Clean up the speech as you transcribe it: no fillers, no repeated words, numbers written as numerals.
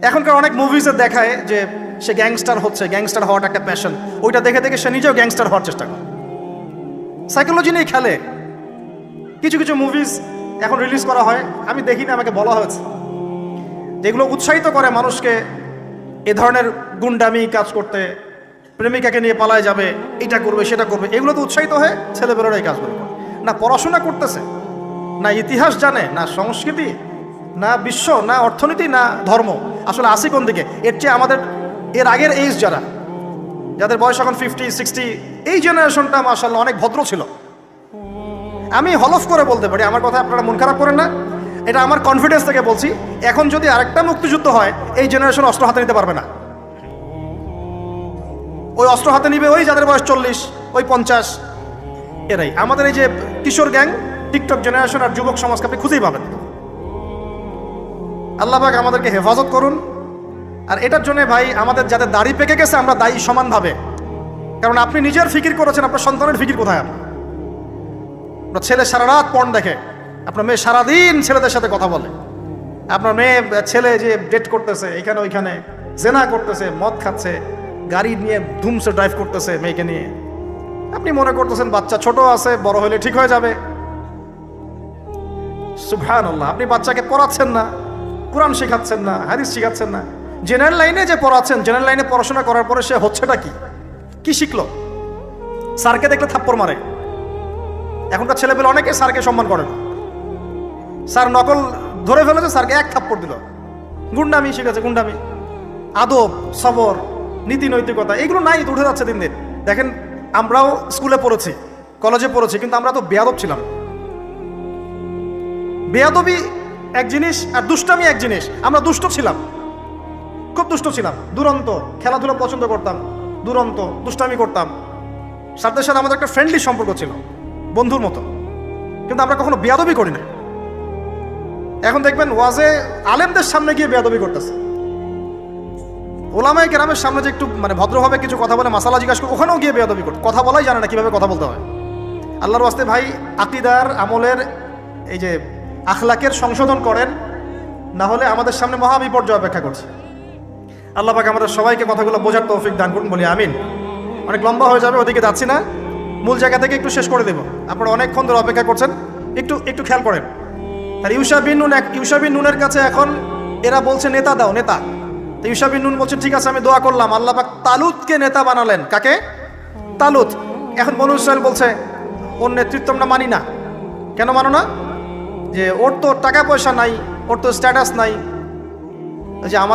এখনকার অনেক মুভিজে দেখায় যে সে গ্যাংস্টার হচ্ছে, গ্যাংস্টার হওয়াটা একটা প্যাশন। ওইটা দেখে দেখে সে নিজেও গ্যাংস্টার হওয়ার চেষ্টা করে, সাইকোলজি নিয়ে খেলে। কিছু কিছু মুভিজ এখন রিলিজ করা হয়, আমি দেখি না, আমাকে বলা হয়েছে যেগুলো উৎসাহিত করে মানুষকে এ ধরনের গুন্ডামি কাজ করতে, প্রেমিকাকে নিয়ে পালায় যাবে, এটা করবে সেটা করবে, এগুলো তো উৎসাহিত হয়ে ছেলেবেলারা এই কাজগুলো করে। না পড়াশোনা করতেছে, না ইতিহাস জানে, না সংস্কৃতি, না বিশ্ব, না অর্থনীতি, না ধর্ম। আসলে আসি কোন দিকে? এর চেয়ে আমাদের এর আগের এইজ যাদের বয়স এখন 50-60, এই জেনারেশনটা মাশাআল্লাহ অনেক ভদ্র ছিল। আমি হলফ করে বলতে পারি, আমার কথা আপনারা মন খারাপ করেন না, এটা আমার কনফিডেন্স থেকে বলছি। এখন যদি আরেকটা মুক্তিযুদ্ধ হয়, এই জেনারেশন অস্ত্র হাতে নিতে পারবে না। ওই অস্ত্র হাতে নিবে ওই যাদের বয়স 40, ওই 50, এরাই আমাদের এই যে কিশোর গ্যাং, টিকটক জেনারেশন আর যুবক সমাজকে আপনি খুঁজেই পাবেন। আল্লাহ পাক আমাদেরকে হেফাজত করুন। আর এটার জন্য ভাই আমাদের যাদের দাড়ি পেকে গেছে আমরা দায়ী সমানভাবে। কারণ আপনি নিজের ফিকির করেছেন, আপনার সন্তানের ফিকির কোথায়? আপনার ছেলে সারা রাত পর্ন দেখে, আপনার মেয়ে সারাদিন ছেলেদের সাথে কথা বলে, আপনার ছেলে যে ডেট করতেছে এখানে ওইখানে, জেনা করতেছে, মদ খাচ্ছে, গাড়ি নিয়ে ধুমসে ড্রাইভ করতেছে মেয়েকে নিয়ে। আপনি মনে করতেছেন বাচ্চা ছোট আছে, বড় হলে ঠিক হয়ে যাবে। সুবহানাল্লাহ, আপনি বাচ্চাকে পড়াচ্ছেন না, কোরআন শেখাচ্ছেন না, হাদিস শেখাচ্ছেন না। জেনারেল লাইনে যে পড়াচ্ছেন, জেনারেল লাইনে পড়াশোনা করার পরে সে হচ্ছেটা কি শিখলো? স্যারকে দেখলে থাপ্পড় মারে। এখনকার ছেলেপেলে অনেকে স্যারকে সম্মান করে না। স্যার নকল ধরে ফেলেছে, স্যারকে এক থাপ্পড় দিল। গুন্ডামি শিখেছে, গুন্ডামি, আদব, সবর, নীতি নৈতিকতা এগুলো নাই, উঠে যাচ্ছে দিন দিন। দেখেন আমরাও স্কুলে পড়েছি, কলেজে পড়েছি, কিন্তু আমরা তো বেয়াদব ছিলাম। বেয়াদবি এক জিনিস আর দুষ্টামি এক জিনিস। আমরা দুষ্ট ছিলাম, খুব দুষ্ট ছিলাম, দুরন্ত, খেলাধুলা পছন্দ করতাম, দুরন্ত, দুষ্টামি করতাম। স্যারদের সাথে আমাদের একটা ফ্রেন্ডলি সম্পর্ক ছিল, বন্ধুর মতো, কিন্তু আমরা কখনো বেয়াদবি করি না। এখন দেখবেন ওয়াজে আলেমদের সামনে গিয়ে বেয়াদবি করতেছে, ওলামায়ে কেরামের সামনে যে একটু ভদ্রভাবে কিছু কথা বলে, মাসালা জিজ্ঞাসা করে, ওখানেও গিয়ে বেয়াদবি করতে, কথা বলাই জানে না কিভাবে কথা বলতে হয়। আল্লাহর ওয়াস্তে ভাই আকীদার আমলের এই যে আখলাকের সংশোধন করেন, না হলে আমাদের সামনে মহা বিপর্যয় অপেক্ষা করছে। আল্লাহ পাক আমাদের সবাইকে কথাগুলো বোঝার তৌফিক দান করুন, বলি আমিন। অনেক লম্বা হয়ে যাবে, ওদিকে যাচ্ছি না, মূল জায়গা থেকে একটু শেষ করে দেব। আপনারা অনেকক্ষণ ধরে অপেক্ষা করছেন, একটু খেয়াল করেন। আর ইউশা বিন নুনের কাছে এখন এরা বলছে নেতা দাও, নেতা। তো ইউশা বিন নুন বলছে ঠিক আছে আমি দোয়া করলাম, আল্লাহ পাক তালুতকে নেতা বানালেন। কাকে? তালুত। এখন বনু ইসরাইল বলছে ওর নেতৃত্ব আমরা মানি না। কেন মানো না? যে ওর তো টাকা পয়সা নাই, ওর তো স্ট্যাটাস নাই, যে আমাদের